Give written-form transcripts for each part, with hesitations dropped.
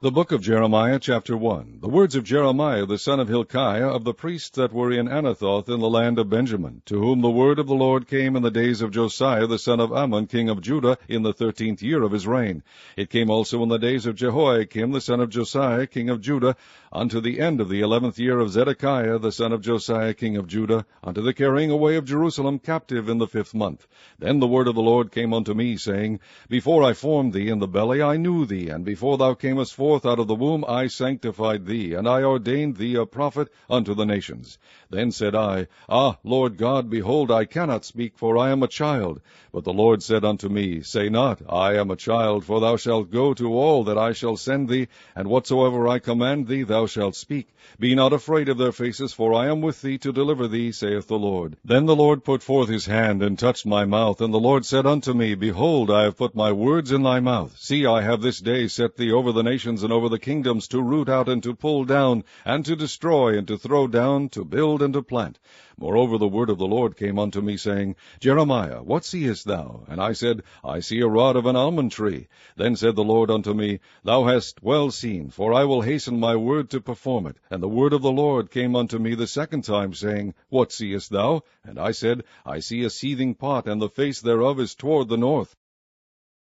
The book of Jeremiah, chapter 1. The words of Jeremiah the son of Hilkiah, of the priests that were in Anathoth in the land of Benjamin, to whom the word of the Lord came in the days of Josiah the son of Ammon, king of Judah, in the 13th year of his reign. It came also in the days of Jehoiakim the son of Josiah, king of Judah, unto the end of the 11th year of Zedekiah the son of Josiah, king of Judah, unto the carrying away of Jerusalem captive in the 5th month. Then the word of the Lord came unto me, saying, Before I formed thee in the belly I knew thee, and before thou camest forth out of the womb I sanctified thee, and I ordained thee a prophet unto the nations. Then said I, Ah, Lord God, behold, I cannot speak, for I am a child. But the Lord said unto me, Say not, I am a child, for thou shalt go to all that I shall send thee, and whatsoever I command thee thou shalt speak. Be not afraid of their faces, for I am with thee to deliver thee, saith the Lord. Then the Lord put forth his hand, and touched my mouth, and the Lord said unto me, Behold, I have put my words in thy mouth. See, I have this day set thee over the nations and over the kingdoms, to root out and to pull down, and to destroy, and to throw down, to build and to plant. Moreover, the word of the Lord came unto me, saying, Jeremiah, what seest thou? And I said, I see a rod of an almond tree. Then said the Lord unto me, Thou hast well seen, for I will hasten my word to perform it. And the word of the Lord came unto me the second time, saying, What seest thou? And I said, I see a seething pot, and the face thereof is toward the north.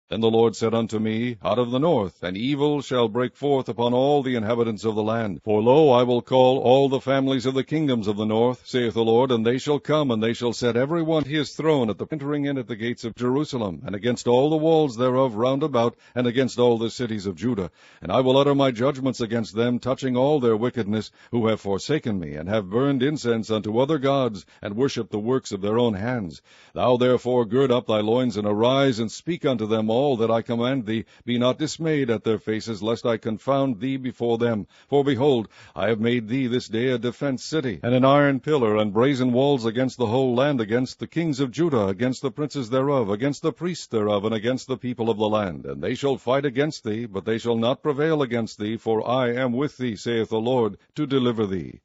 Then the Lord said unto me, Out of the north an evil shall break forth upon all the inhabitants of the land. For lo, I will call all the families of the kingdoms of the north, saith the Lord, and they shall come, and they shall set every one his throne at the entering in at the gates of Jerusalem, and against all the walls thereof round about, and against all the cities of Judah. And I will utter my judgments against them, touching all their wickedness, who have forsaken me, and have burned incense unto other gods, and worshipped the works of their own hands. Thou therefore gird up thy loins, and arise, and speak unto them all that I command thee. Be not dismayed at their faces, lest I confound thee before them. For behold, I have made thee this day a defence city, and an iron pillar, and brazen walls against the whole land, against the kings of Judah, against the princes thereof, against the priests thereof, and against the people of the land. And they shall fight against thee, but they shall not prevail against thee, for I am with thee, saith the Lord, to deliver thee.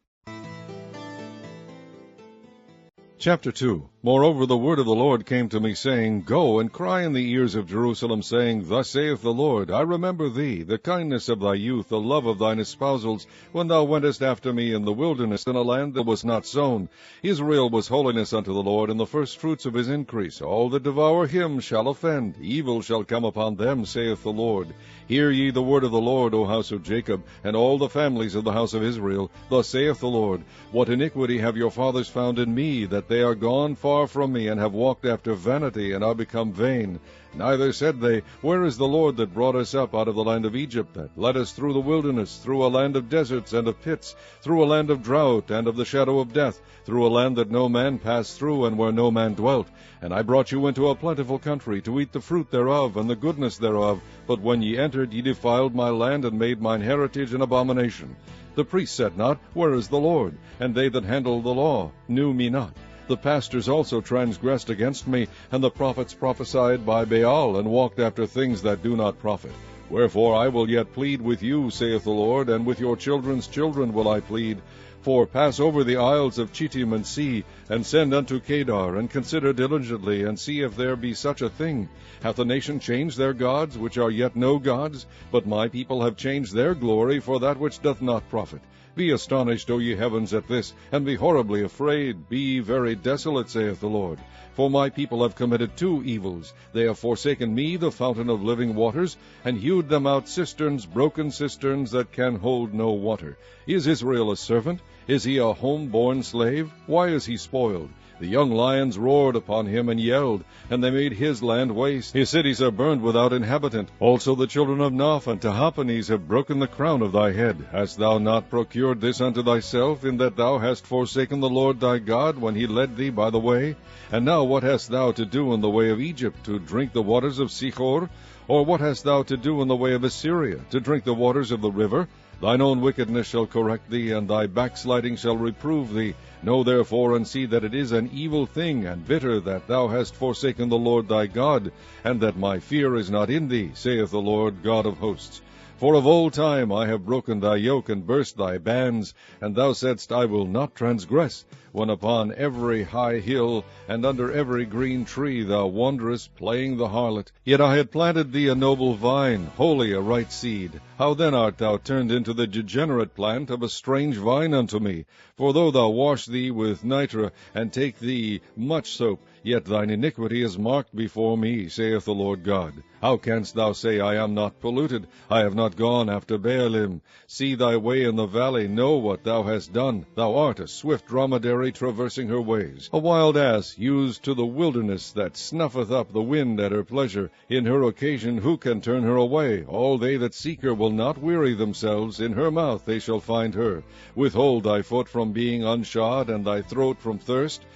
Chapter 2. Moreover, the word of the Lord came to me, saying, Go and cry in the ears of Jerusalem, saying, Thus saith the Lord, I remember thee, the kindness of thy youth, the love of thine espousals, when thou wentest after me in the wilderness, in a land that was not sown. Israel was holiness unto the Lord, and the firstfruits of his increase. All that devour him shall offend. Evil shall come upon them, saith the Lord. Hear ye the word of the Lord, O house of Jacob, and all the families of the house of Israel. Thus saith the Lord, What iniquity have your fathers found in me, that they are gone far from me, and have walked after vanity, and are become vain? Neither said they, Where is the Lord that brought us up out of the land of Egypt, that led us through the wilderness, through a land of deserts and of pits, through a land of drought and of the shadow of death, through a land that no man passed through, and where no man dwelt? And I brought you into a plentiful country, to eat the fruit thereof, and the goodness thereof. But when ye entered, ye defiled my land, and made mine heritage an abomination. The priests said not, Where is the Lord? And they that handle the law knew me not. The pastors also transgressed against me, and the prophets prophesied by Baal, and walked after things that do not profit. Wherefore I will yet plead with you, saith the Lord, and with your children's children will I plead. For pass over the isles of Chittim, and see, and send unto Kedar, and consider diligently, and see if there be such a thing. Hath a nation changed their gods, which are yet no gods? But my people have changed their glory for that which doth not profit. Be astonished, O ye heavens, at this, and be horribly afraid. Be ye very desolate, saith the Lord. For my people have committed two evils. They have forsaken me, the fountain of living waters, and hewed them out cisterns, broken cisterns, that can hold no water. Is Israel a servant? Is he a home-born slave? Why is he spoiled? The young lions roared upon him and yelled, and they made his land waste. His cities are burned without inhabitant. Also the children of Noph and Tahpanhes have broken the crown of thy head. Hast thou not procured this unto thyself, in that thou hast forsaken the Lord thy God, when he led thee by the way? And now what hast thou to do in the way of Egypt, to drink the waters of Sichor? Or what hast thou to do in the way of Assyria, to drink the waters of the river? Thine own wickedness shall correct thee, and thy backsliding shall reprove thee. Know therefore and see that it is an evil thing and bitter that thou hast forsaken the Lord thy God, and that my fear is not in thee, saith the Lord God of hosts. For of old time I have broken thy yoke and burst thy bands, and thou saidst, I will not transgress, when upon every high hill and under every green tree thou wanderest, playing the harlot. Yet I had planted thee a noble vine, wholly a right seed. How then art thou turned into the degenerate plant of a strange vine unto me? For though thou wash thee with nitre, and take thee much soap, yet thine iniquity is marked before me, saith the Lord God. How canst thou say, I am not polluted? I have not gone after Baalim. See thy way in the valley, know what thou hast done. Thou art a swift dromedary traversing her ways, a wild ass used to the wilderness, that snuffeth up the wind at her pleasure. In her occasion who can turn her away? All they that seek her will not weary themselves. In her mouth they shall find her. Withhold thy foot from being unshod, and thy throat from thirst.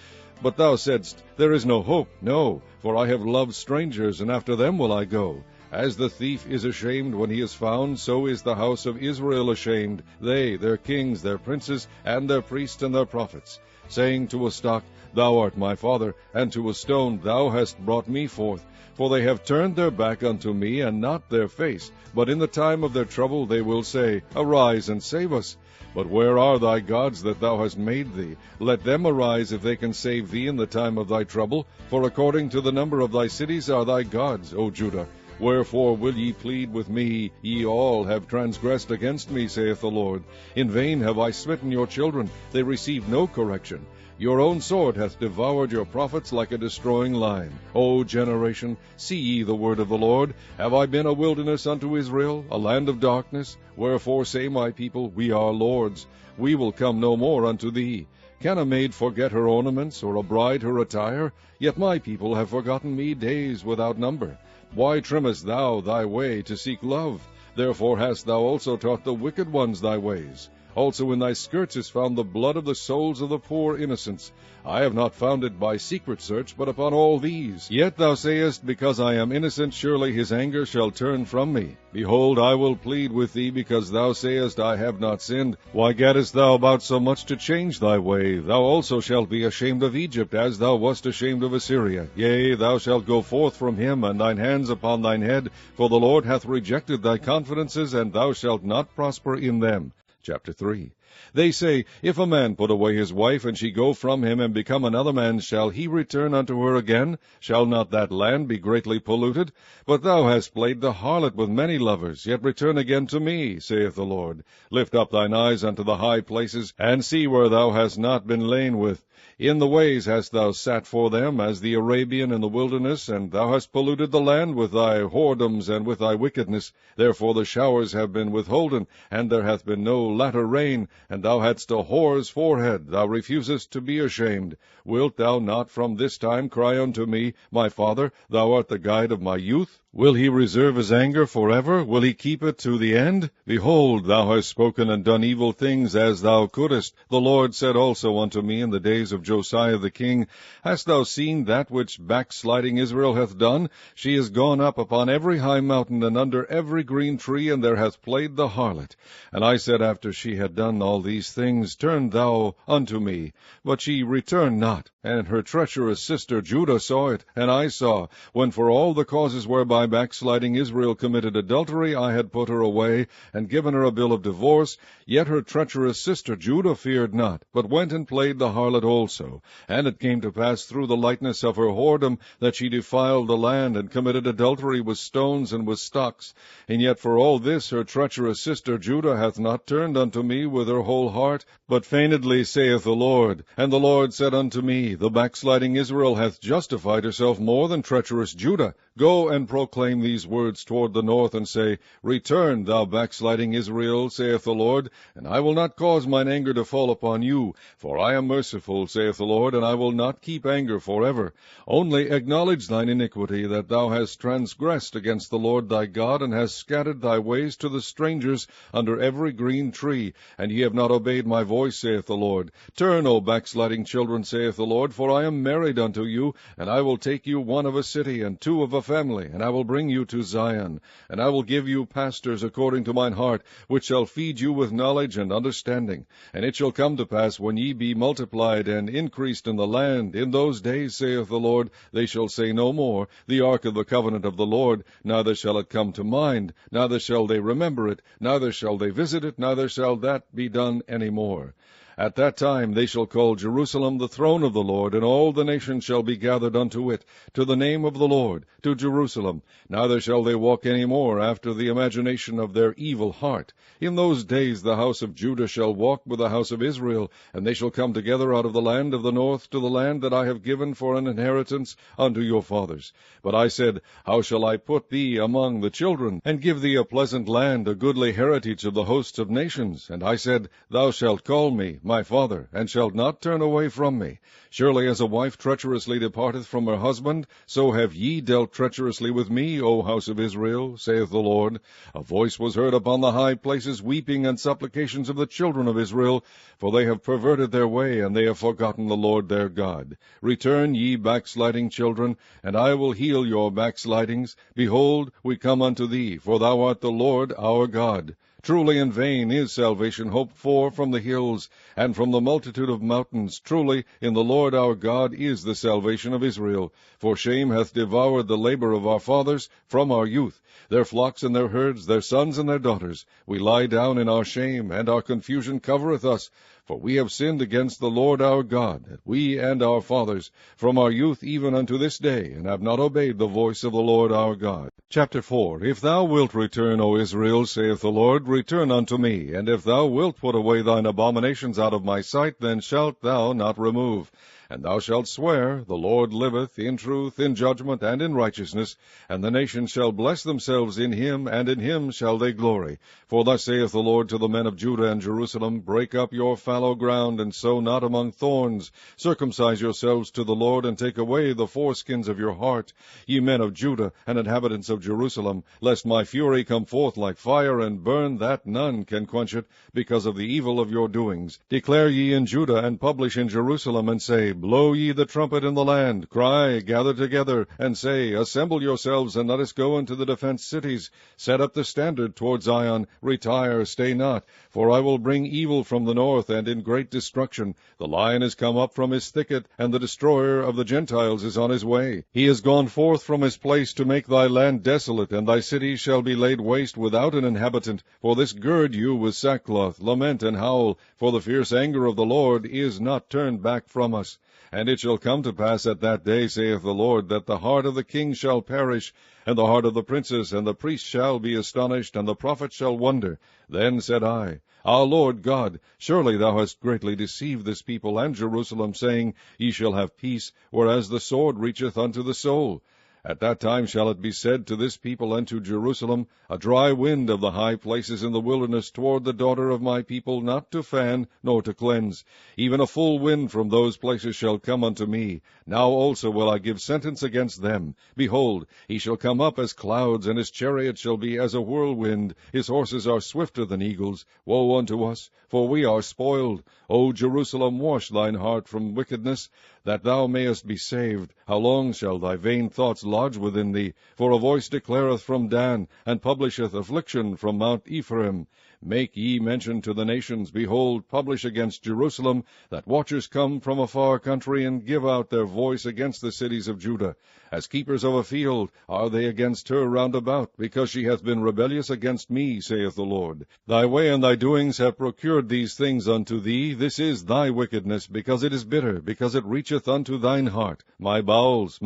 But thou saidst, There is no hope. No, for I have loved strangers, and after them will I go. As the thief is ashamed when he is found, so is the house of Israel ashamed, they, their kings, their princes, and their priests and their prophets, saying to a stock, Thou art my father, and to a stone, Thou hast brought me forth. For they have turned their back unto me, and not their face. But in the time of their trouble they will say, Arise and save us. But where are thy gods that thou hast made thee? Let them arise if they can save thee in the time of thy trouble. For according to the number of thy cities are thy gods, O Judah. Wherefore will ye plead with me? Ye all have transgressed against me, saith the Lord. In vain have I smitten your children. They receive no correction. Your own sword hath devoured your prophets like a destroying lion. O generation, see ye the word of the Lord. Have I been a wilderness unto Israel, a land of darkness? Wherefore say my people, We are lords. We will come no more unto thee. Can a maid forget her ornaments, or a bride her attire? Yet my people have forgotten me days without number. Why trimmest thou thy way to seek love? Therefore hast thou also taught the wicked ones thy ways. Also in thy skirts is found the blood of the souls of the poor innocents. I have not found it by secret search, but upon all these. Yet thou sayest, Because I am innocent, surely his anger shall turn from me. Behold, I will plead with thee, because thou sayest, I have not sinned. Why gaddest thou about so much to change thy way? Thou also shalt be ashamed of Egypt, as thou wast ashamed of Assyria. Yea, thou shalt go forth from him, and thine hands upon thine head, for the Lord hath rejected thy confidences, and thou shalt not prosper in them. Chapter 3. They say, If a man put away his wife, and she go from him, and become another man's, shall he return unto her again? Shall not that land be greatly polluted? But thou hast played the harlot with many lovers, yet return again to me, saith the Lord. Lift up thine eyes unto the high places, and see where thou hast not been lain with. In the ways hast thou sat for them, as the Arabian in the wilderness, and thou hast polluted the land with thy whoredoms and with thy wickedness. Therefore the showers have been withholden, and there hath been no latter rain, and thou hadst a whore's forehead. Thou refusest to be ashamed. Wilt thou not from this time cry unto me, My Father, thou art the guide of my youth? Will he reserve his anger forever? Will he keep it to the end? Behold, thou hast spoken and done evil things as thou couldest. The Lord said also unto me in the days of Josiah the king, Hast thou seen that which backsliding Israel hath done? She is gone up upon every high mountain and under every green tree, and there hath played the harlot. And I said after she had done all these things, Turn thou unto me. But she returned not. And her treacherous sister Judah saw it, and I saw, when for all the causes whereby backsliding Israel committed adultery, I had put her away, and given her a bill of divorce. Yet her treacherous sister Judah feared not, but went and played the harlot also. And it came to pass through the lightness of her whoredom, that she defiled the land, and committed adultery with stones and with stocks. And yet for all this her treacherous sister Judah hath not turned unto me with her whole heart, but feignedly, saith the Lord. And the Lord said unto me, The backsliding Israel hath justified herself more than treacherous Judah. Go and proclaim these words toward the north, and say, Return, thou backsliding Israel, saith the Lord, and I will not cause mine anger to fall upon you. For I am merciful, saith the Lord, and I will not keep anger forever. Only acknowledge thine iniquity, that thou hast transgressed against the Lord thy God, and hast scattered thy ways to the strangers under every green tree, and ye have not obeyed my voice, saith the Lord. Turn, O backsliding children, saith the Lord, for I am married unto you, and I will take you one of a city, and two of a family, and I will will bring you to Zion, and I will give you pastors according to mine heart, which shall feed you with knowledge and understanding. And it shall come to pass, when ye be multiplied and increased in the land, in those days, saith the Lord, they shall say no more, the ark of the covenant of the Lord, neither shall it come to mind, neither shall they remember it, neither shall they visit it, neither shall that be done any more. At that time they shall call Jerusalem the throne of the Lord, and all the nations shall be gathered unto it, to the name of the Lord, to Jerusalem. Neither shall they walk any more after the imagination of their evil heart. In those days the house of Judah shall walk with the house of Israel, and they shall come together out of the land of the north to the land that I have given for an inheritance unto your fathers. But I said, How shall I put thee among the children, and give thee a pleasant land, a goodly heritage of the hosts of nations? And I said, Thou shalt call me my father, and shalt not turn away from me. Surely as a wife treacherously departeth from her husband, so have ye dealt treacherously with me, O house of Israel, saith the Lord. A voice was heard upon the high places, weeping and supplications of the children of Israel, for they have perverted their way, and they have forgotten the Lord their God. Return, ye backsliding children, and I will heal your backslidings. Behold, we come unto thee, for thou art the Lord our God. Truly in vain is salvation hoped for from the hills, and from the multitude of mountains. Truly in the Lord our God is the salvation of Israel. For shame hath devoured the labor of our fathers from our youth, their flocks and their herds, their sons and their daughters. We lie down in our shame, and our confusion covereth us. For we have sinned against the Lord our God, we and our fathers, from our youth even unto this day, and have not obeyed the voice of the Lord our God. Chapter 4. If thou wilt return, O Israel, saith the Lord, return unto me. And if thou wilt put away thine abominations out of my sight, then shalt thou not remove. And thou shalt swear, The Lord liveth, in truth, in judgment, and in righteousness, and the nations shall bless themselves in him, and in him shall they glory. For thus saith the Lord to the men of Judah and Jerusalem, Break up your fallow ground, and sow not among thorns. Circumcise yourselves to the Lord, and take away the foreskins of your heart, ye men of Judah and inhabitants of Jerusalem, lest my fury come forth like fire, and burn that none can quench it, because of the evil of your doings. Declare ye in Judah, and publish in Jerusalem, and say, Blow ye the trumpet in the land, cry, gather together, and say, Assemble yourselves, and let us go into the defenced cities. Set up the standard toward Zion, retire, stay not, for I will bring evil from the north, and in great destruction. The lion is come up from his thicket, and the destroyer of the Gentiles is on his way. He is gone forth from his place to make thy land desolate, and thy cities shall be laid waste without an inhabitant. For this gird you with sackcloth, lament and howl, for the fierce anger of the Lord is not turned back from us. And it shall come to pass at that day, saith the Lord, that the heart of the king shall perish, and the heart of the princes, and the priest shall be astonished, and the prophet shall wonder. Then said I, Our Lord God, surely thou hast greatly deceived this people and Jerusalem, saying, Ye shall have peace, whereas the sword reacheth unto the soul. At that time shall it be said to this people and to Jerusalem, A dry wind of the high places in the wilderness toward the daughter of my people, not to fan, nor to cleanse. Even a full wind from those places shall come unto me. Now also will I give sentence against them. Behold, he shall come up as clouds, and his chariot shall be as a whirlwind. His horses are swifter than eagles. Woe unto us, for we are spoiled. O Jerusalem, wash thine heart from wickedness, that thou mayest be saved. How long shall thy vain thoughts lodge within thee? For a voice declareth from Dan, and publisheth affliction from Mount Ephraim. Make ye mention to the nations, behold, publish against Jerusalem, that watchers come from a far country, and give out their voice against the cities of Judah. As keepers of a field are they against her round about, because she hath been rebellious against me, saith the Lord. Thy way and thy doings have procured these things unto thee. This is thy wickedness, because it is bitter, because it reacheth unto thine heart. My bowels,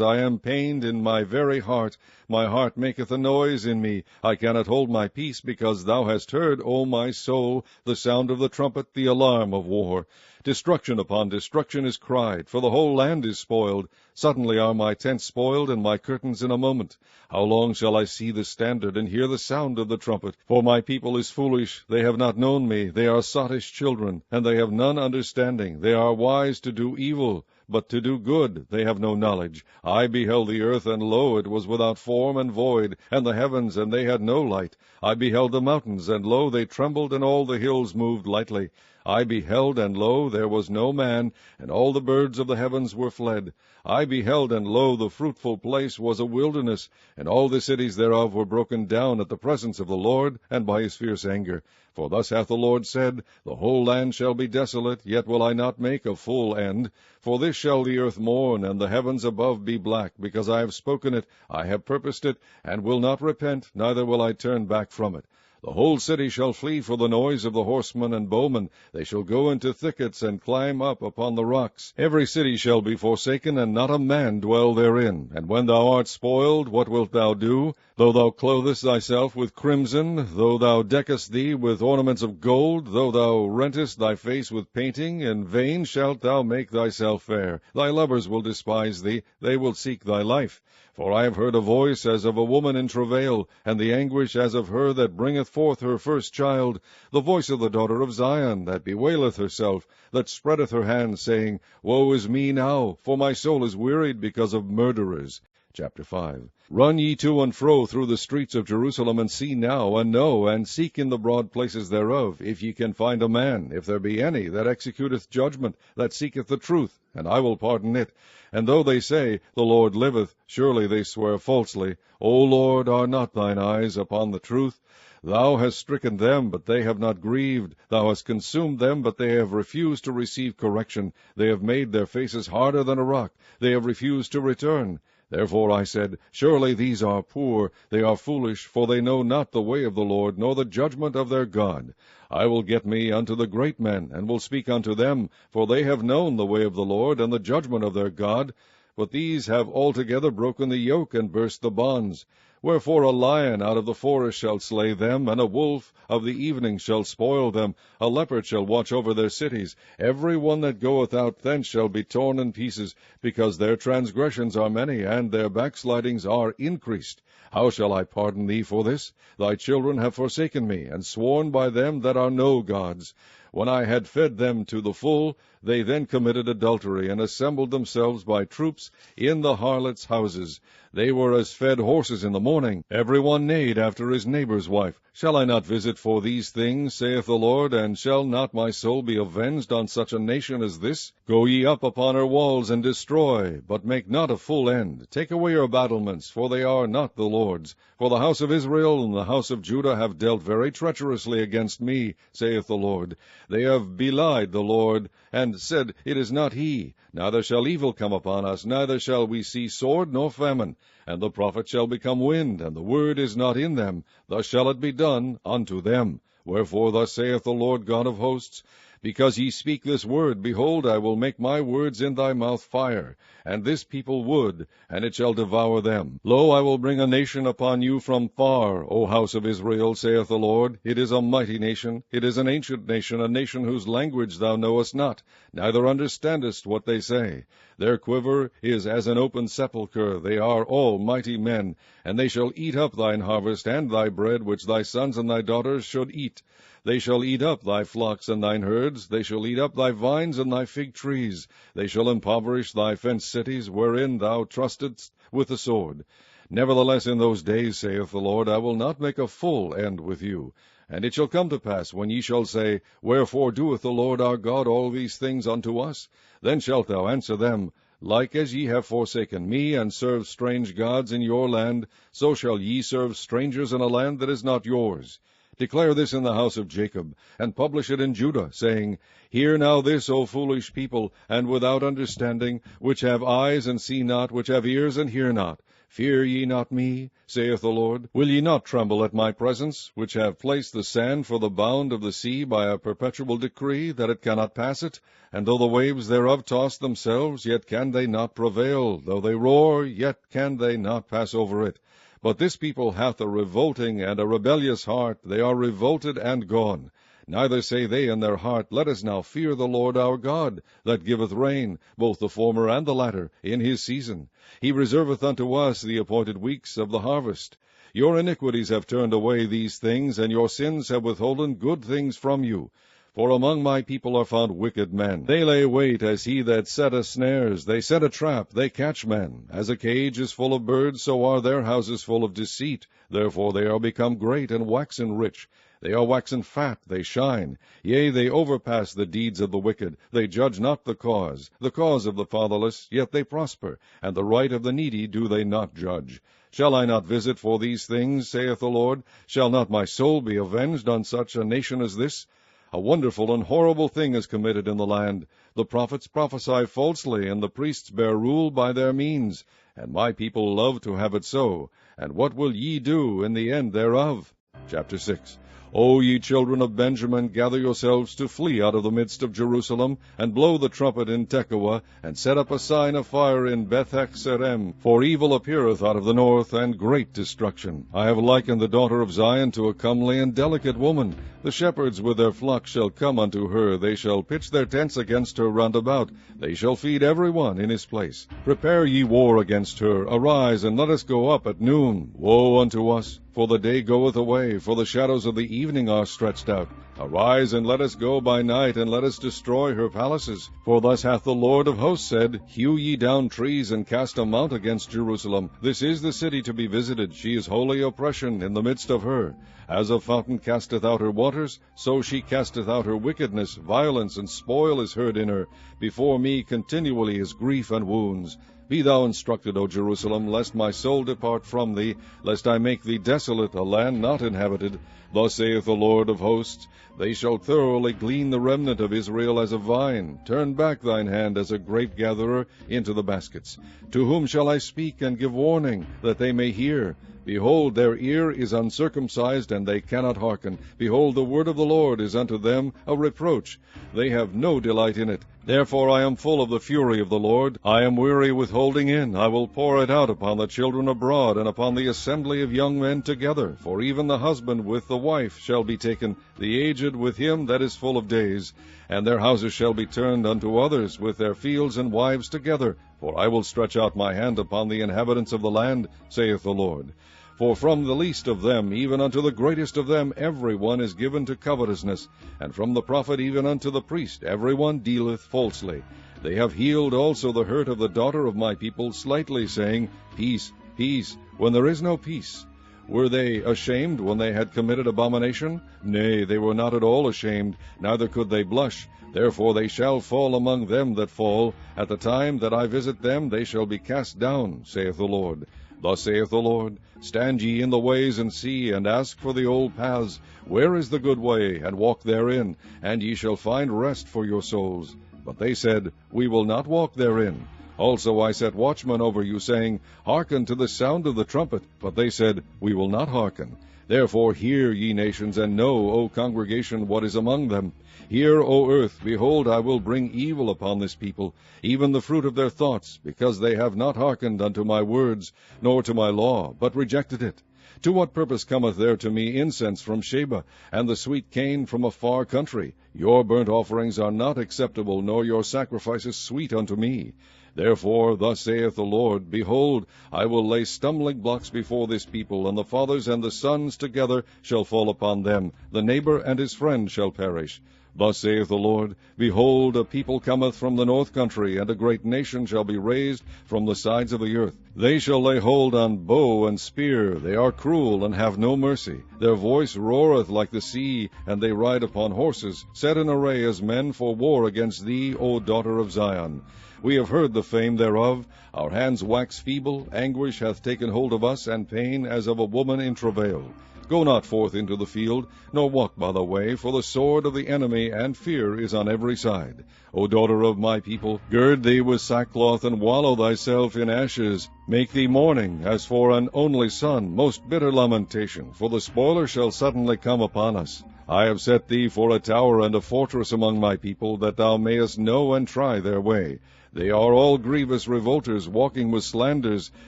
I am pained in my very heart. My heart maketh a noise in me. I cannot hold my peace, because thou hast heard, O my soul, the sound of the trumpet, the alarm of war. Destruction upon destruction is cried, for the whole land is spoiled. Suddenly are my tents spoiled, and my curtains in a moment. How long shall I see the standard, and hear the sound of the trumpet? For my people is foolish, they have not known me. They are sottish children, and they have none understanding. They are wise to do evil, but to do good they have no knowledge. I beheld the earth, and lo, it was without form and void, and the heavens, and they had no light. I beheld the mountains, and lo, they trembled, and all the hills moved lightly. I beheld, and lo, there was no man, and all the birds of the heavens were fled. I beheld, and lo, the fruitful place was a wilderness, and all the cities thereof were broken down at the presence of the Lord, and by his fierce anger. For thus hath the Lord said, The whole land shall be desolate, yet will I not make a full end. For this shall the earth mourn, and the heavens above be black, because I have spoken it, I have purposed it, and will not repent, neither will I turn back from it. The whole city shall flee for the noise of the horsemen and bowmen. They shall go into thickets, and climb up upon the rocks. Every city shall be forsaken, and not a man dwell therein. And when thou art spoiled, what wilt thou do? Though thou clothest thyself with crimson, though thou deckest thee with ornaments of gold, though thou rentest thy face with painting, in vain shalt thou make thyself fair. Thy lovers will despise thee, they will seek thy life. For I have heard a voice as of a woman in travail, and the anguish as of her that bringeth forth her first child, the voice of the daughter of Zion, that bewaileth herself, that spreadeth her hands, saying, Woe is me now, for my soul is wearied because of murderers. Chapter 5. Run ye to and fro through the streets of Jerusalem, and see now, and know, and seek in the broad places thereof, if ye can find a man, if there be any, that executeth judgment, that seeketh the truth, and I will pardon it. And though they say, The Lord liveth, surely they swear falsely. O Lord, are not thine eyes upon the truth? Thou hast stricken them, but they have not grieved. Thou hast consumed them, but they have refused to receive correction. They have made their faces harder than a rock. They have refused to return. Therefore I said, Surely these are poor, they are foolish, for they know not the way of the Lord, nor the judgment of their God. I will get me unto the great men, and will speak unto them, for they have known the way of the Lord, and the judgment of their God. But these have altogether broken the yoke, and burst the bonds. Wherefore a lion out of the forest shall slay them, and a wolf of the evening shall spoil them. A leopard shall watch over their cities. Every one that goeth out thence shall be torn in pieces, because their transgressions are many, and their backslidings are increased. How shall I pardon thee for this? Thy children have forsaken me, and sworn by them that are no gods. When I had fed them to the full, they then committed adultery, and assembled themselves by troops in the harlots' houses. They were as fed horses in the morning. Every one neighed after his neighbour's wife. Shall I not visit for these things, saith the Lord, and shall not my soul be avenged on such a nation as this? Go ye up upon her walls, and destroy, but make not a full end. Take away her battlements, for they are not the Lord's. For the house of Israel and the house of Judah have dealt very treacherously against me, saith the Lord. They have belied the Lord, and said, It is not he. Neither shall evil come upon us, neither shall we see sword nor famine. And the prophet shall become wind, and the word is not in them. Thus shall it be done unto them. Wherefore thus saith the Lord God of hosts, Because ye speak this word, behold, I will make my words in thy mouth fire, and this people wood, and it shall devour them. Lo, I will bring a nation upon you from far, O house of Israel, saith the Lord. It is a mighty nation, it is an ancient nation, a nation whose language thou knowest not, neither understandest what they say. Their quiver is as an open sepulchre, they are all mighty men, and they shall eat up thine harvest and thy bread, which thy sons and thy daughters should eat. They shall eat up thy flocks and thine herds, they shall eat up thy vines and thy fig trees. They shall impoverish thy fenced cities, wherein thou trustedst with the sword. Nevertheless in those days, saith the Lord, I will not make a full end with you. And it shall come to pass, when ye shall say, Wherefore doeth the Lord our God all these things unto us? Then shalt thou answer them, Like as ye have forsaken me, and served strange gods in your land, so shall ye serve strangers in a land that is not yours. Declare this in the house of Jacob, and publish it in Judah, saying, Hear now this, O foolish people, and without understanding, which have eyes and see not, which have ears and hear not. Fear ye not me, saith the Lord? Will ye not tremble at my presence, which have placed the sand for the bound of the sea by a perpetual decree, that it cannot pass it? And though the waves thereof toss themselves, yet can they not prevail. Though they roar, yet can they not pass over it. But this people hath a revolting and a rebellious heart, they are revolted and gone. Neither say they in their heart, Let us now fear the Lord our God, that giveth rain, both the former and the latter, in his season. He reserveth unto us the appointed weeks of the harvest. Your iniquities have turned away these things, and your sins have withholden good things from you. For among my people are found wicked men. They lay wait as he that setteth snares. They set a trap, they catch men. As a cage is full of birds, so are their houses full of deceit. Therefore they are become great and waxen rich. They are waxen fat, they shine. Yea, they overpass the deeds of the wicked. They judge not the cause of the fatherless, yet they prosper, and the right of the needy do they not judge. Shall I not visit for these things, saith the Lord? Shall not my soul be avenged on such a nation as this? A wonderful and horrible thing is committed in the land. The prophets prophesy falsely, and the priests bear rule by their means. And my people love to have it so. And what will ye do in the end thereof? Chapter 6. O ye children of Benjamin, gather yourselves to flee out of the midst of Jerusalem, and blow the trumpet in Tekoa, and set up a sign of fire in Beth-haccerem, for evil appeareth out of the north, and great destruction. I have likened the daughter of Zion to a comely and delicate woman. The shepherds with their flocks shall come unto her. They shall pitch their tents against her round about. They shall feed every one in his place. Prepare ye war against her. Arise, and let us go up at noon. Woe unto us! For the day goeth away, for the shadows of the evening are stretched out. Arise, and let us go by night, and let us destroy her palaces. For thus hath the Lord of hosts said, Hew ye down trees, and cast a mount against Jerusalem. This is the city to be visited. She is holy oppression in the midst of her. As a fountain casteth out her waters, so she casteth out her wickedness. Violence and spoil is heard in her. Before me continually is grief and wounds. Be thou instructed, O Jerusalem, lest my soul depart from thee, lest I make thee desolate, a land not inhabited. Thus saith the Lord of hosts, They shall thoroughly glean the remnant of Israel as a vine. Turn back thine hand as a grape-gatherer into the baskets. To whom shall I speak and give warning, that they may hear? Behold, their ear is uncircumcised, and they cannot hearken. Behold, the word of the Lord is unto them a reproach. They have no delight in it. Therefore I am full of the fury of the Lord. I am weary with holding in. I will pour it out upon the children abroad, and upon the assembly of young men together. For even the husband with the wife shall be taken, the aged with him that is full of days. And their houses shall be turned unto others, with their fields and wives together. For I will stretch out my hand upon the inhabitants of the land, saith the Lord. For from the least of them even unto the greatest of them every one is given to covetousness, and from the prophet even unto the priest every one dealeth falsely. They have healed also the hurt of the daughter of my people slightly, saying, Peace, peace, when there is no peace. Were they ashamed when they had committed abomination? Nay, they were not at all ashamed, neither could they blush. Therefore they shall fall among them that fall. At the time that I visit them they shall be cast down, saith the Lord. Thus saith the Lord, Stand ye in the ways, and see, and ask for the old paths. Where is the good way? And walk therein, and ye shall find rest for your souls. But they said, We will not walk therein. Also I set watchmen over you, saying, Hearken to the sound of the trumpet. But they said, We will not hearken. Therefore hear, ye nations, and know, O congregation, what is among them. Hear, O earth, behold, I will bring evil upon this people, even the fruit of their thoughts, because they have not hearkened unto my words, nor to my law, but rejected it. To what purpose cometh there to me incense from Sheba, and the sweet cane from a far country? Your burnt offerings are not acceptable, nor your sacrifices sweet unto me. Therefore thus saith the Lord, Behold, I will lay stumbling blocks before this people, and the fathers and the sons together shall fall upon them. The neighbor and his friend shall perish. Thus saith the Lord, Behold, a people cometh from the north country, and a great nation shall be raised from the sides of the earth. They shall lay hold on bow and spear. They are cruel, and have no mercy. Their voice roareth like the sea, and they ride upon horses, set in array as men for war against thee, O daughter of Zion. We have heard the fame thereof. Our hands wax feeble. Anguish hath taken hold of us, and pain as of a woman in travail. Go not forth into the field, nor walk by the way, for the sword of the enemy and fear is on every side. O daughter of my people, gird thee with sackcloth, and wallow thyself in ashes. Make thee mourning, as for an only son, most bitter lamentation, for the spoiler shall suddenly come upon us. I have set thee for a tower and a fortress among my people, that thou mayest know and try their way. They are all grievous revolters, walking with slanders.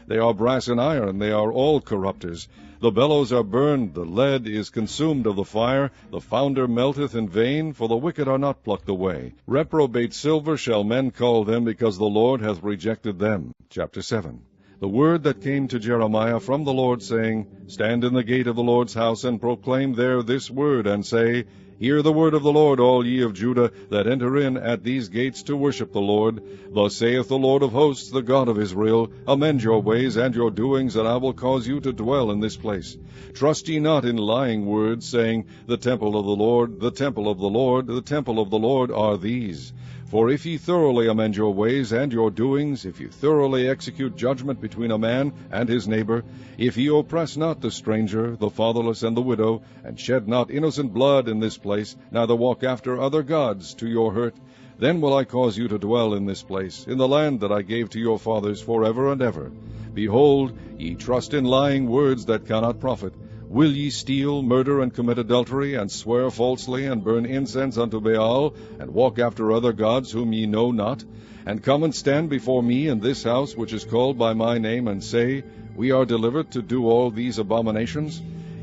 They are brass and iron, they are all corrupters. The bellows are burned, the lead is consumed of the fire, the founder melteth in vain, for the wicked are not plucked away. Reprobate silver shall men call them, because the Lord hath rejected them. Chapter 7. The word that came to Jeremiah from the Lord, saying, Stand in the gate of the Lord's house, and proclaim there this word, and say, Hear the word of the Lord, all ye of Judah, that enter in at these gates to worship the Lord. Thus saith the Lord of hosts, the God of Israel, Amend your ways and your doings, and I will cause you to dwell in this place. Trust ye not in lying words, saying, The temple of the Lord, the temple of the Lord, the temple of the Lord are these. For if ye thoroughly amend your ways and your doings, if ye thoroughly execute judgment between a man and his neighbor, if ye oppress not the stranger, the fatherless, and the widow, and shed not innocent blood in this place, neither walk after other gods to your hurt, then will I cause you to dwell in this place, in the land that I gave to your fathers forever and ever. Behold, ye trust in lying words that cannot profit. Will ye steal, murder, and commit adultery, and swear falsely, and burn incense unto Baal, and walk after other gods whom ye know not, and come and stand before me in this house which is called by my name, and say, We are delivered to do all these abominations?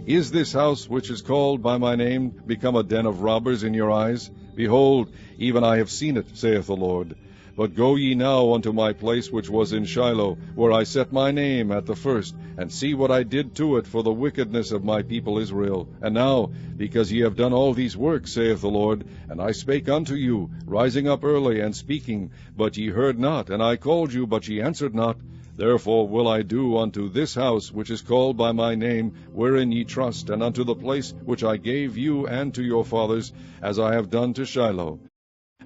Is this house which is called by my name become a den of robbers in your eyes? Behold, even I have seen it, saith the Lord. But go ye now unto my place which was in Shiloh, where I set my name at the first, and see what I did to it for the wickedness of my people Israel. And now, because ye have done all these works, saith the Lord, and I spake unto you, rising up early and speaking, but ye heard not, and I called you, but ye answered not, therefore will I do unto this house which is called by my name, wherein ye trust, and unto the place which I gave you and to your fathers, as I have done to Shiloh.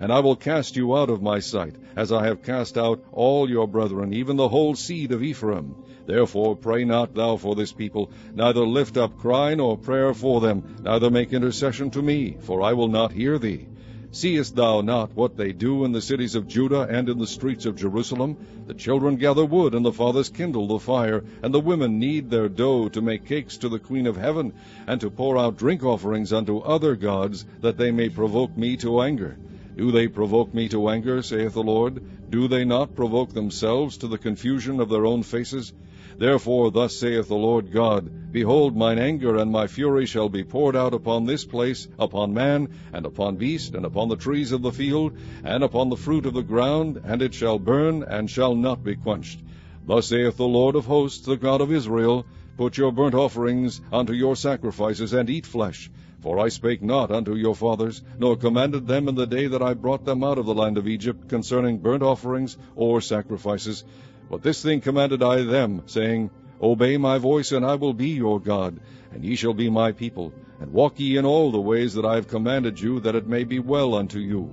And I will cast you out of my sight, as I have cast out all your brethren, even the whole seed of Ephraim. Therefore pray not thou for this people, neither lift up cry nor prayer for them, neither make intercession to me, for I will not hear thee. Seest thou not what they do in the cities of Judah and in the streets of Jerusalem? The children gather wood, and the fathers kindle the fire, and the women knead their dough to make cakes to the Queen of Heaven, and to pour out drink offerings unto other gods, that they may provoke me to anger. Do they provoke me to anger, saith the Lord? Do they not provoke themselves to the confusion of their own faces? Therefore thus saith the Lord God, Behold, mine anger and my fury shall be poured out upon this place, upon man, and upon beast, and upon the trees of the field, and upon the fruit of the ground, and it shall burn, and shall not be quenched. Thus saith the Lord of hosts, the God of Israel, Put your burnt offerings unto your sacrifices, and eat flesh. For I spake not unto your fathers, nor commanded them in the day that I brought them out of the land of Egypt concerning burnt offerings or sacrifices. But this thing commanded I them, saying, Obey my voice, and I will be your God, and ye shall be my people. And walk ye in all the ways that I have commanded you, that it may be well unto you.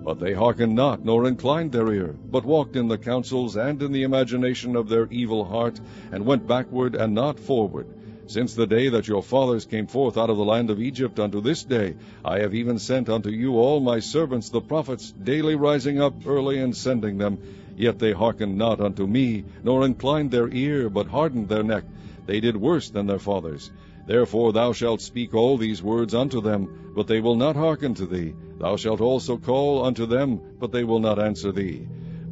But they hearkened not, nor inclined their ear, but walked in the counsels and in the imagination of their evil heart, and went backward and not forward. Since the day that your fathers came forth out of the land of Egypt unto this day, I have even sent unto you all my servants the prophets, daily rising up early and sending them. Yet they hearkened not unto me, nor inclined their ear, but hardened their neck. They did worse than their fathers. Therefore thou shalt speak all these words unto them, but they will not hearken to thee. Thou shalt also call unto them, but they will not answer thee.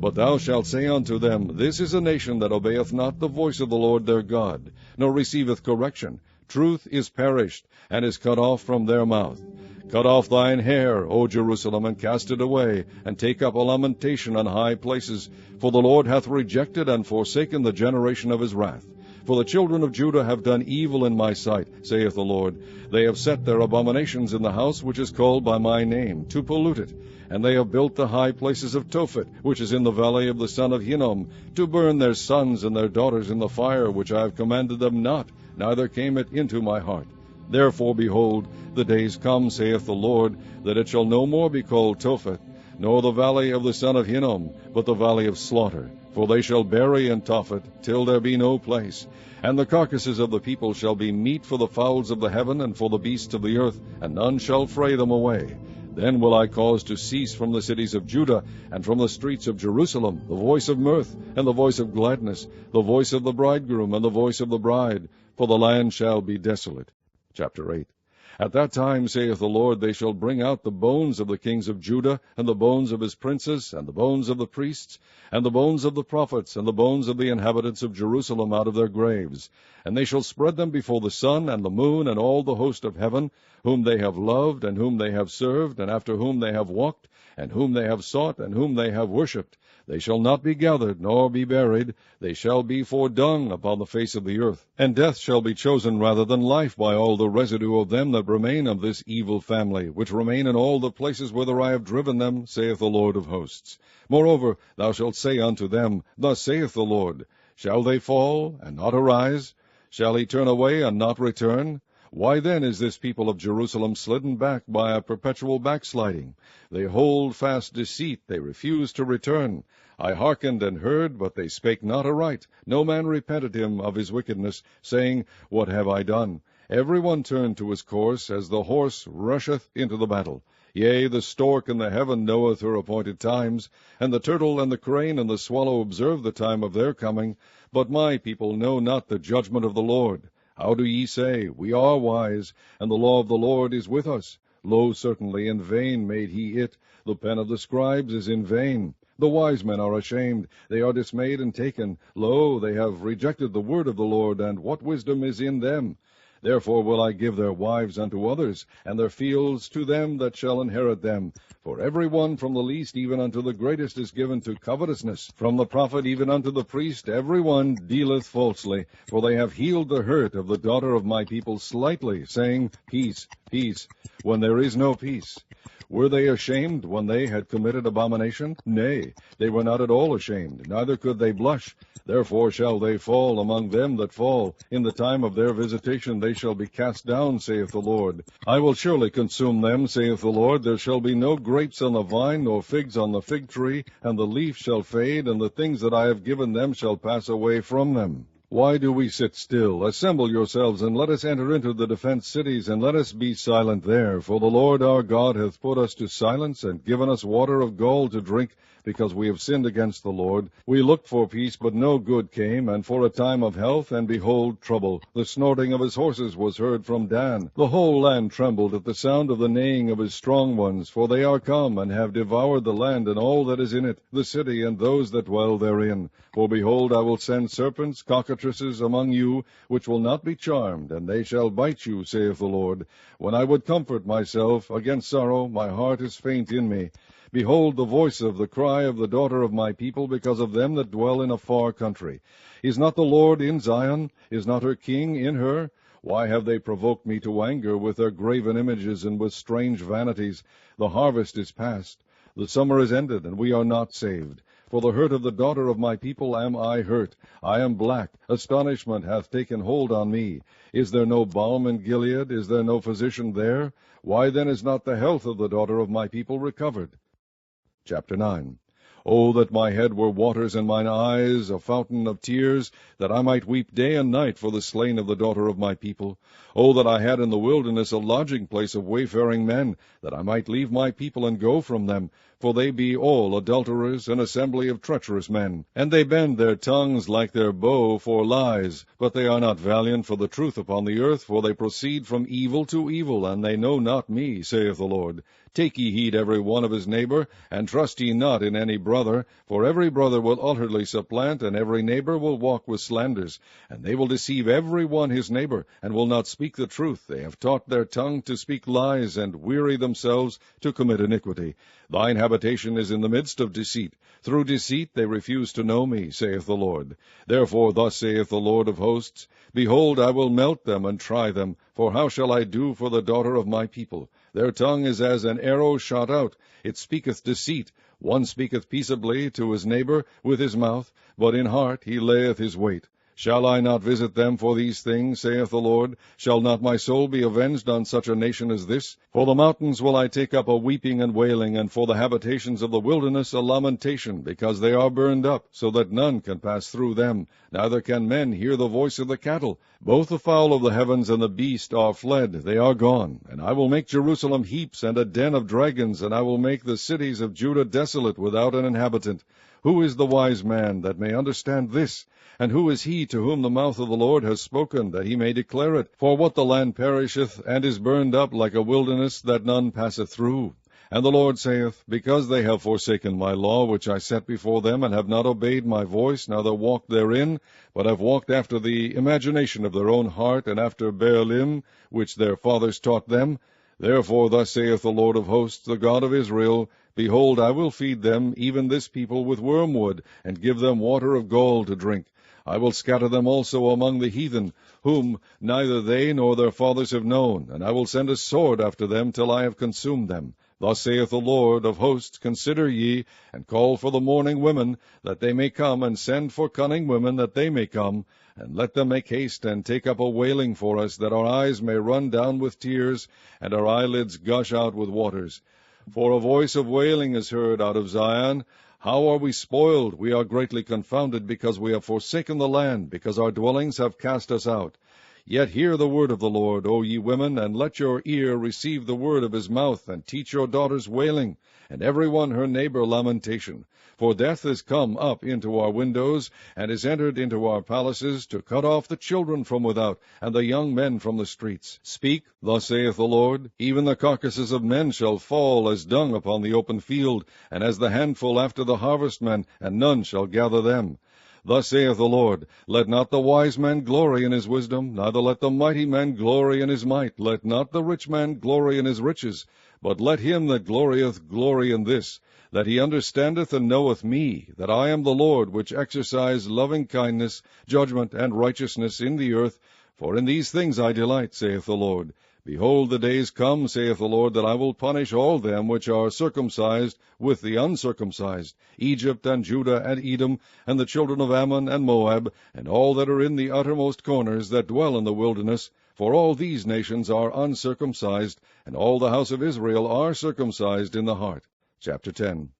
But thou shalt say unto them, This is a nation that obeyeth not the voice of the Lord their God, nor receiveth correction. Truth is perished, and is cut off from their mouth. Cut off thine hair, O Jerusalem, and cast it away, and take up a lamentation on high places. For the Lord hath rejected and forsaken the generation of his wrath. For the children of Judah have done evil in my sight, saith the Lord. They have set their abominations in the house which is called by my name, to pollute it. And they have built the high places of Tophet, which is in the valley of the son of Hinnom, to burn their sons and their daughters in the fire, which I have commanded them not, neither came it into my heart. Therefore, behold, the days come, saith the Lord, that it shall no more be called Tophet, nor the valley of the son of Hinnom, but the valley of slaughter. For they shall bury in Tophet, till there be no place. And the carcasses of the people shall be meat for the fowls of the heaven, and for the beasts of the earth, and none shall fray them away. Then will I cause to cease from the cities of Judah, and from the streets of Jerusalem, the voice of mirth, and the voice of gladness, the voice of the bridegroom, and the voice of the bride, for the land shall be desolate. Chapter 8. At that time, saith the Lord, they shall bring out the bones of the kings of Judah, and the bones of his princes, and the bones of the priests, and the bones of the prophets, and the bones of the inhabitants of Jerusalem out of their graves. And they shall spread them before the sun and the moon, and all the host of heaven, whom they have loved, and whom they have served, and after whom they have walked, and whom they have sought, and whom they have worshipped. They shall not be gathered, nor be buried. They shall be for dung upon the face of the earth. And death shall be chosen rather than life by all the residue of them that that remain of this evil family, which remain in all the places whither I have driven them, saith the Lord of hosts. Moreover, thou shalt say unto them, Thus saith the Lord, Shall they fall, and not arise? Shall he turn away, and not return? Why then is this people of Jerusalem slidden back by a perpetual backsliding? They hold fast deceit, they refuse to return. I hearkened and heard, but they spake not aright. No man repented him of his wickedness, saying, What have I done? Every one turned to his course, as the horse rusheth into the battle. Yea, the stork in the heaven knoweth her appointed times, and the turtle and the crane and the swallow observe the time of their coming. But my people know not the judgment of the Lord. How do ye say, We are wise, and the law of the Lord is with us? Lo, certainly in vain made he it. The pen of the scribes is in vain. The wise men are ashamed, they are dismayed and taken. Lo, they have rejected the word of the Lord, and what wisdom is in them? Therefore will I give their wives unto others, and their fields to them that shall inherit them. For every one from the least even unto the greatest is given to covetousness. From the prophet even unto the priest every one dealeth falsely. For they have healed the hurt of the daughter of my people slightly, saying, Peace, peace, when there is no peace. Were they ashamed when they had committed abomination? Nay, they were not at all ashamed, neither could they blush. Therefore shall they fall among them that fall. In the time of their visitation they shall be cast down, saith the Lord. I will surely consume them, saith the Lord. There shall be no grapes on the vine, nor figs on the fig tree, and the leaf shall fade, and the things that I have given them shall pass away from them. Why do we sit still? Assemble yourselves, and let us enter into the defenced cities, and let us be silent there. For the Lord our God hath put us to silence, and given us water of gall to drink, because we have sinned against the Lord. We looked for peace, but no good came, and for a time of health, and behold, trouble. The snorting of his horses was heard from Dan. The whole land trembled at the sound of the neighing of his strong ones, for they are come, and have devoured the land and all that is in it, the city and those that dwell therein. For behold, I will send serpents, cockatrices among you, which will not be charmed, and they shall bite you, saith the Lord. When I would comfort myself against sorrow, my heart is faint in me. Behold the voice of the cry of the daughter of my people, because of them that dwell in a far country. Is not the Lord in Zion? Is not her king in her? Why have they provoked me to anger with their graven images and with strange vanities? The harvest is past, the summer is ended, and we are not saved. For the hurt of the daughter of my people am I hurt. I am black. Astonishment hath taken hold on me. Is there no balm in Gilead? Is there no physician there? Why then is not the health of the daughter of my people recovered? Chapter 9. O that my head were waters, and mine eyes a fountain of tears, that I might weep day and night for the slain of the daughter of my people. O that I had in the wilderness a lodging place of wayfaring men, that I might leave my people and go from them. For they be all adulterers, an assembly of treacherous men. And they bend their tongues like their bow for lies. But they are not valiant for the truth upon the earth, for they proceed from evil to evil, and they know not me, saith the Lord. Take ye heed every one of his neighbor, and trust ye not in any brother. For every brother will utterly supplant, and every neighbor will walk with slanders. And they will deceive every one his neighbor, and will not speak the truth. They have taught their tongue to speak lies, and weary themselves to commit iniquity. Thine habitation is in the midst of deceit. Through deceit they refuse to know me, saith the Lord. Therefore thus saith the Lord of hosts, Behold, I will melt them and try them. For how shall I do for the daughter of my people? Their tongue is as an arrow shot out. It speaketh deceit. One speaketh peaceably to his neighbor with his mouth, but in heart he layeth his weight. Shall I not visit them for these things, saith the Lord? Shall not my soul be avenged on such a nation as this? For the mountains will I take up a weeping and wailing, and for the habitations of the wilderness a lamentation, because they are burned up, so that none can pass through them, neither can men hear the voice of the cattle. Both the fowl of the heavens and the beast are fled, they are gone. And I will make Jerusalem heaps and a den of dragons, and I will make the cities of Judah desolate without an inhabitant. Who is the wise man that may understand this? And who is he to whom the mouth of the Lord has spoken, that he may declare it? For what the land perisheth, and is burned up like a wilderness, that none passeth through. And the Lord saith, Because they have forsaken my law, which I set before them, and have not obeyed my voice, neither walked therein, but have walked after the imagination of their own heart, and after Baalim, which their fathers taught them. Therefore thus saith the Lord of hosts, the God of Israel, Behold, I will feed them, even this people, with wormwood, and give them water of gall to drink. I will scatter them also among the heathen, whom neither they nor their fathers have known, and I will send a sword after them till I have consumed them. Thus saith the Lord of hosts, Consider ye, and call for the mourning women, that they may come, and send for cunning women, that they may come, and let them make haste, and take up a wailing for us, that our eyes may run down with tears, and our eyelids gush out with waters. For a voice of wailing is heard out of Zion. How are we spoiled? We are greatly confounded, because we have forsaken the land, because our dwellings have cast us out. Yet hear the word of the Lord, O ye women, and let your ear receive the word of his mouth, and teach your daughters wailing, and every one her neighbor lamentation. For death is come up into our windows, and is entered into our palaces, to cut off the children from without, and the young men from the streets. Speak, thus saith the Lord, even the carcasses of men shall fall as dung upon the open field, and as the handful after the harvestmen, and none shall gather them. Thus saith the Lord, Let not the wise man glory in his wisdom, neither let the mighty man glory in his might, let not the rich man glory in his riches, but let him that glorieth glory in this, that he understandeth and knoweth me, that I am the Lord, which exercise loving kindness, judgment, and righteousness in the earth, for in these things I delight, saith the Lord. Behold, the days come, saith the Lord, that I will punish all them which are circumcised with the uncircumcised, Egypt and Judah and Edom, and the children of Ammon and Moab, and all that are in the uttermost corners that dwell in the wilderness, for all these nations are uncircumcised, and all the house of Israel are circumcised in the heart. Chapter 10.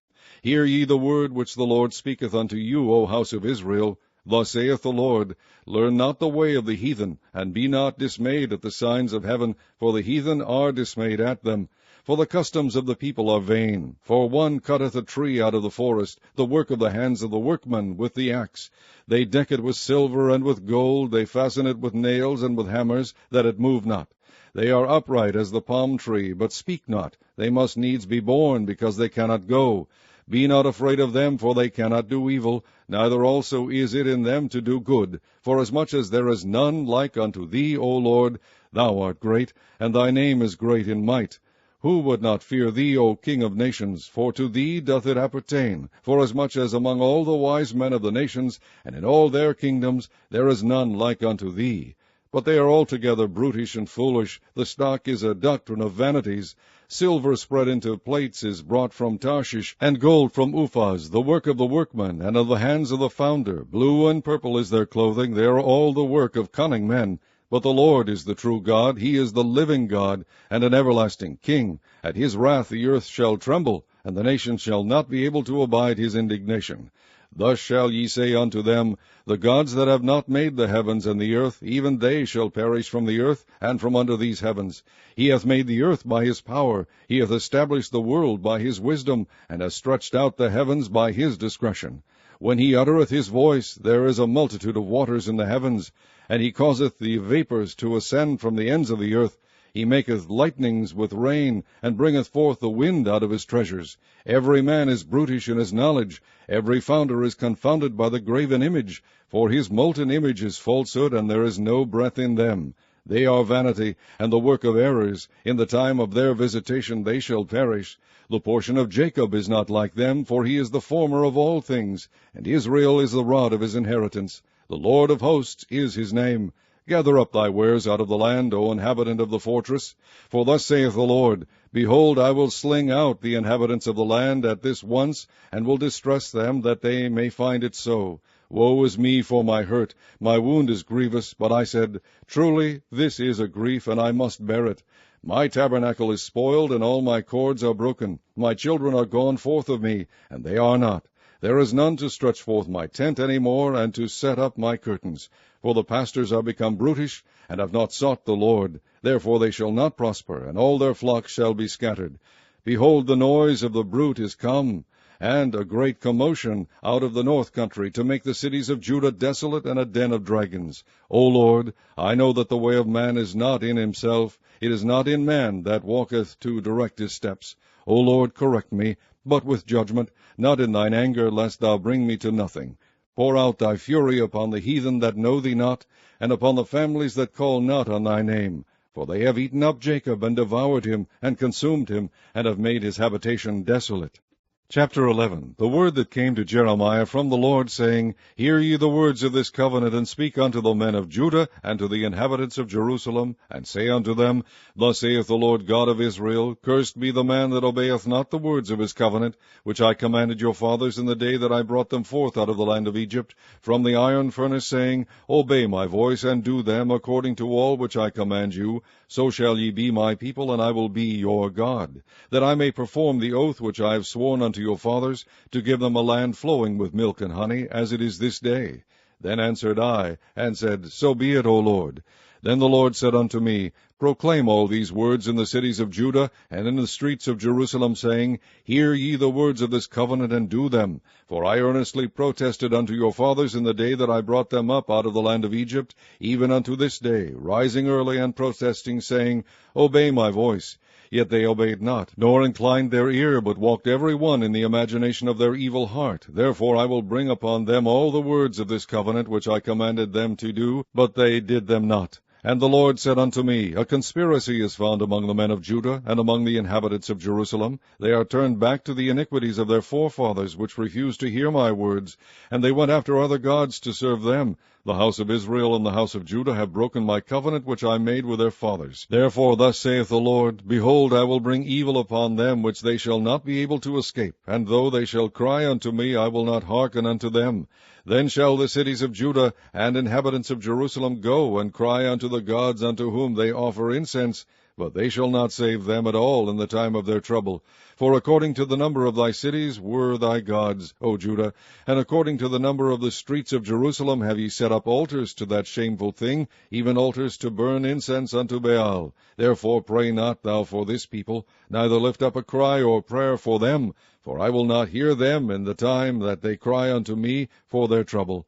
Hear ye the word which the Lord speaketh unto you, O house of Israel. Thus saith the Lord, Learn not the way of the heathen, and be not dismayed at the signs of heaven, for the heathen are dismayed at them. For the customs of the people are vain. For one cutteth a tree out of the forest, the work of the hands of the workman with the axe. They deck it with silver and with gold, they fasten it with nails and with hammers, that it move not. They are upright as the palm tree, but speak not. They must needs be borne, because they cannot go. Be not afraid of them, for they cannot do evil, neither also is it in them to do good. Forasmuch as there is none like unto thee, O Lord, thou art great, and thy name is great in might. Who would not fear thee, O King of nations? For to thee doth it appertain. Forasmuch as among all the wise men of the nations, and in all their kingdoms, there is none like unto thee. But they are altogether brutish and foolish. The stock is a doctrine of vanities. Silver spread into plates is brought from Tarshish, and gold from Uphaz, the work of the workman, and of the hands of the founder. Blue and purple is their clothing. They are all the work of cunning men. But the Lord is the true God. He is the living God, and an everlasting King. At his wrath the earth shall tremble, and the nations shall not be able to abide his indignation. Thus shall ye say unto them, The gods that have not made the heavens and the earth, even they shall perish from the earth, and from under these heavens. He hath made the earth by his power, he hath established the world by his wisdom, and hath stretched out the heavens by his discretion. When he uttereth his voice, there is a multitude of waters in the heavens, and he causeth the vapours to ascend from the ends of the earth. He maketh lightnings with rain, and bringeth forth the wind out of his treasures. Every man is brutish in his knowledge. Every founder is confounded by the graven image. For his molten image is falsehood, and there is no breath in them. They are vanity, and the work of errors. In the time of their visitation they shall perish. The portion of Jacob is not like them, for he is the former of all things, and Israel is the rod of his inheritance. The Lord of hosts is his name. Gather up thy wares out of the land, O inhabitant of the fortress. For thus saith the Lord, Behold, I will sling out the inhabitants of the land at this once, and will distress them, that they may find it so. Woe is me for my hurt, my wound is grievous, but I said, Truly this is a grief, and I must bear it. My tabernacle is spoiled, and all my cords are broken. My children are gone forth of me, and they are not. There is none to stretch forth my tent any more, and to set up my curtains. For the pastors are become brutish, and have not sought the Lord. Therefore they shall not prosper, and all their flocks shall be scattered. Behold, the noise of the brute is come, and a great commotion out of the north country, to make the cities of Judah desolate, and a den of dragons. O Lord, I know that the way of man is not in himself. It is not in man that walketh to direct his steps. O Lord, correct me, but with judgment, not in thine anger, lest thou bring me to nothing. Pour out thy fury upon the heathen that know thee not, and upon the families that call not on thy name. For they have eaten up Jacob, and devoured him, and consumed him, and have made his habitation desolate. Chapter 11. The word that came to Jeremiah from the Lord, saying, Hear ye the words of this covenant, and speak unto the men of Judah, and to the inhabitants of Jerusalem, and say unto them, Thus saith the Lord God of Israel, Cursed be the man that obeyeth not the words of his covenant, which I commanded your fathers in the day that I brought them forth out of the land of Egypt, from the iron furnace, saying, Obey my voice, and do them according to all which I command you. So shall ye be my people, and I will be your God, that I may perform the oath which I have sworn unto your fathers, to give them a land flowing with milk and honey, as it is this day. Then answered I, and said, So be it, O Lord. Then the Lord said unto me, Proclaim all these words in the cities of Judah, and in the streets of Jerusalem, saying, Hear ye the words of this covenant, and do them. For I earnestly protested unto your fathers in the day that I brought them up out of the land of Egypt, even unto this day, rising early and protesting, saying, Obey my voice. Yet they obeyed not, nor inclined their ear, but walked every one in the imagination of their evil heart. Therefore I will bring upon them all the words of this covenant which I commanded them to do, but they did them not. And the Lord said unto me, A conspiracy is found among the men of Judah, and among the inhabitants of Jerusalem. They are turned back to the iniquities of their forefathers, which refused to hear my words, and they went after other gods to serve them. The house of Israel and the house of Judah have broken my covenant which I made with their fathers. Therefore thus saith the Lord, Behold, I will bring evil upon them, which they shall not be able to escape. And though they shall cry unto me, I will not hearken unto them. Then shall the cities of Judah and inhabitants of Jerusalem go and cry unto the gods unto whom they offer incense, but they shall not save them at all in the time of their trouble. For according to the number of thy cities were thy gods, O Judah, and according to the number of the streets of Jerusalem have ye set up altars to that shameful thing, even altars to burn incense unto Baal. Therefore pray not thou for this people, neither lift up a cry or prayer for them, for I will not hear them in the time that they cry unto me for their trouble.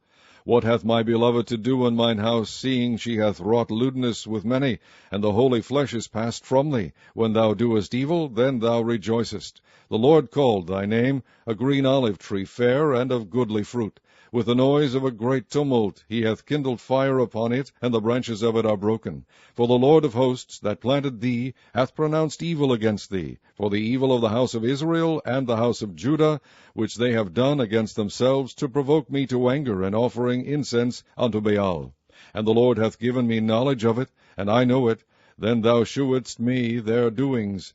What hath my beloved to do in mine house, seeing she hath wrought lewdness with many, and the holy flesh is passed from thee? When thou doest evil, then thou rejoicest. The Lord called thy name, a green olive tree, fair and of goodly fruit. With the noise of a great tumult he hath kindled fire upon it, and the branches of it are broken. For the Lord of hosts, that planted thee, hath pronounced evil against thee, for the evil of the house of Israel and the house of Judah, which they have done against themselves, to provoke me to anger, and offering incense unto Baal. And the Lord hath given me knowledge of it, and I know it. Then thou shewedst me their doings.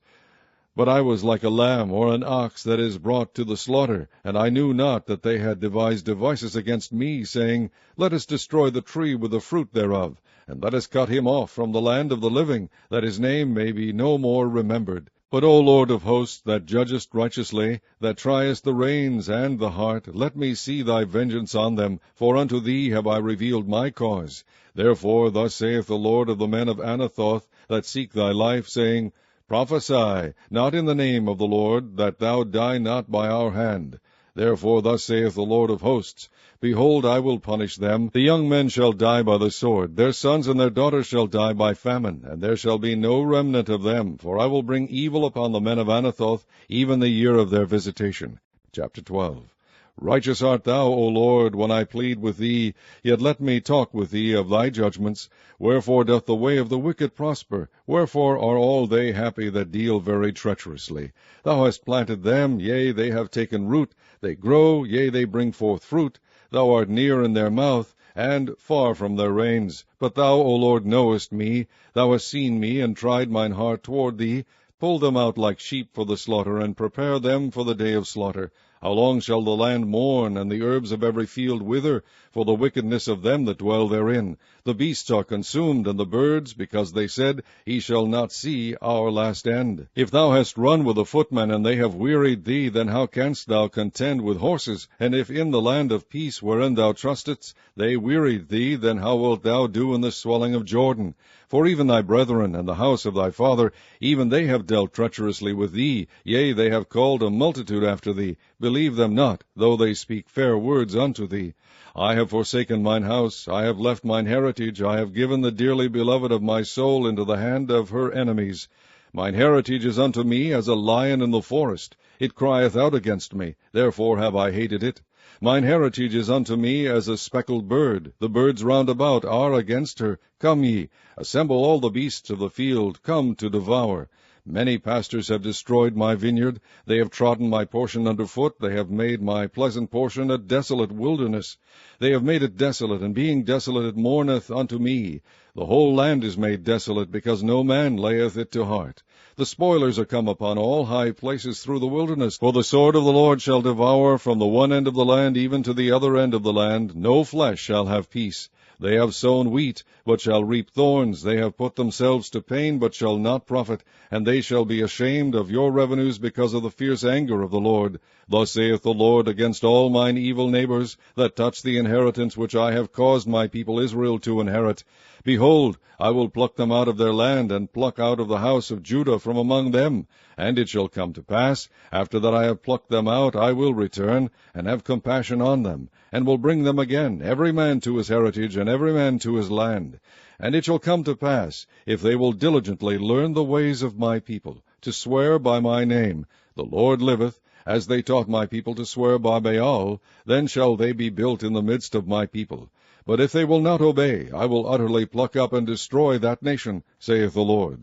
But I was like a lamb or an ox that is brought to the slaughter, and I knew not that they had devised devices against me, saying, Let us destroy the tree with the fruit thereof, and let us cut him off from the land of the living, that his name may be no more remembered. But, O Lord of hosts, that judgest righteously, that triest the reins and the heart, let me see thy vengeance on them, for unto thee have I revealed my cause. Therefore thus saith the Lord of the men of Anathoth, that seek thy life, saying, Prophesy, not in the name of the Lord, that thou die not by our hand. Therefore thus saith the Lord of hosts, Behold, I will punish them. The young men shall die by the sword, their sons and their daughters shall die by famine, and there shall be no remnant of them, for I will bring evil upon the men of Anathoth, even the year of their visitation. Chapter 12. Righteous art thou, O Lord, when I plead with thee, yet let me talk with thee of thy judgments. Wherefore doth the way of the wicked prosper? Wherefore are all they happy that deal very treacherously? Thou hast planted them, yea, they have taken root. They grow, yea, they bring forth fruit. Thou art near in their mouth, and far from their reins. But thou, O Lord, knowest me. Thou hast seen me, and tried mine heart toward thee. Pull them out like sheep for the slaughter, and prepare them for the day of slaughter. How long shall the land mourn, and the herbs of every field wither, for the wickedness of them that dwell therein? The beasts are consumed, and the birds, because they said, He shall not see our last end. If thou hast run with the footmen, and they have wearied thee, then how canst thou contend with horses? And if in the land of peace wherein thou trustest, they wearied thee, then how wilt thou do in the swelling of Jordan? For even thy brethren and the house of thy father, even they have dealt treacherously with thee. Yea, they have called a multitude after thee. Believe them not, though they speak fair words unto thee. I have forsaken mine house, I have left mine heritage, I have given the dearly beloved of my soul into the hand of her enemies. Mine heritage is unto me as a lion in the forest. It crieth out against me, therefore have I hated it. Mine heritage is unto me as a speckled bird. The birds round about are against her. Come ye, assemble all the beasts of the field, come to devour. Many pastors have destroyed my vineyard. They have trodden my portion under foot. They have made my pleasant portion a desolate wilderness. They have made it desolate, and being desolate it mourneth unto me. The whole land is made desolate, because no man layeth it to heart. The spoilers are come upon all high places through the wilderness. For the sword of the Lord shall devour from the one end of the land even to the other end of the land. No flesh shall have peace. They have sown wheat, but shall reap thorns. They have put themselves to pain, but shall not profit. And they shall be ashamed of your revenues because of the fierce anger of the Lord. Thus saith the Lord against all mine evil neighbors, that touch the inheritance which I have caused my people Israel to inherit. Behold, I will pluck them out of their land, and pluck out of the house of Judah from among them. And it shall come to pass, after that I have plucked them out, I will return, and have compassion on them, and will bring them again, every man to his heritage, and every man to his land. And it shall come to pass, if they will diligently learn the ways of my people, to swear by my name, the Lord liveth, as they taught my people to swear by Baal, then shall they be built in the midst of my people. But if they will not obey, I will utterly pluck up and destroy that nation, saith the Lord.